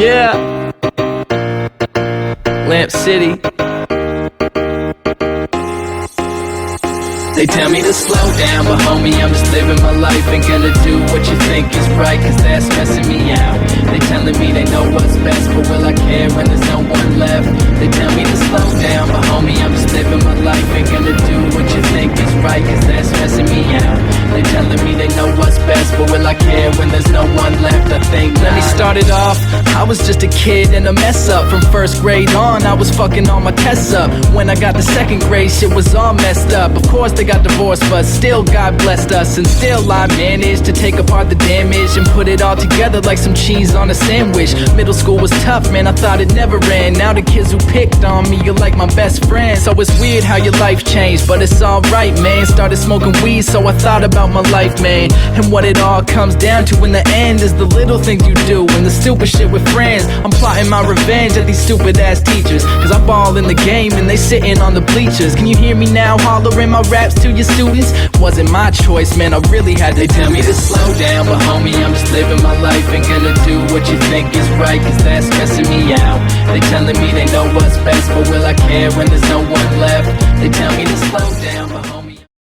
Yeah, Lamp City. They tell me to slow down, but homie, I'm just living my life. Ain't gonna do what you think is right, cause that's messing me out. They telling me they know what's best, but will I care when there's no one left? They tell me to slow down, but homie, I'm just living my life. Ain't gonna do what you think is right, cause that's messing me out. They telling me they know what's best, but will I care when there's no one left? I think not. Let me start it off, I was just a kid and a mess up. From first grade on, I was fucking all my tests up. When I got to second grade, shit was all messed up. Of course they got divorced, but still God blessed us. And still I managed to take apart the damage and put it all together like some cheese on a sandwich. Middle school was tough, man, I thought it never ran. Now the kids who picked on me are like my best friends. So it's weird how your life changed, but it's alright, man. Started smoking weed, so I thought about my life, man. And what it all comes down to in the end is the little things you do and the stupid shit with friends. I'm plotting my revenge at these stupid ass teachers, cause I ball in the game and they sitting on the bleachers. Can you hear me now hollering my raps to your students? Wasn't my choice, man, I really had to. They tell me to slow down, but homie, I'm just living my life. Ain't gonna do what you think is right, cause that's messing me out. They telling me they know what's best, but will I care when there's no one left? They tell me to slow down, but homie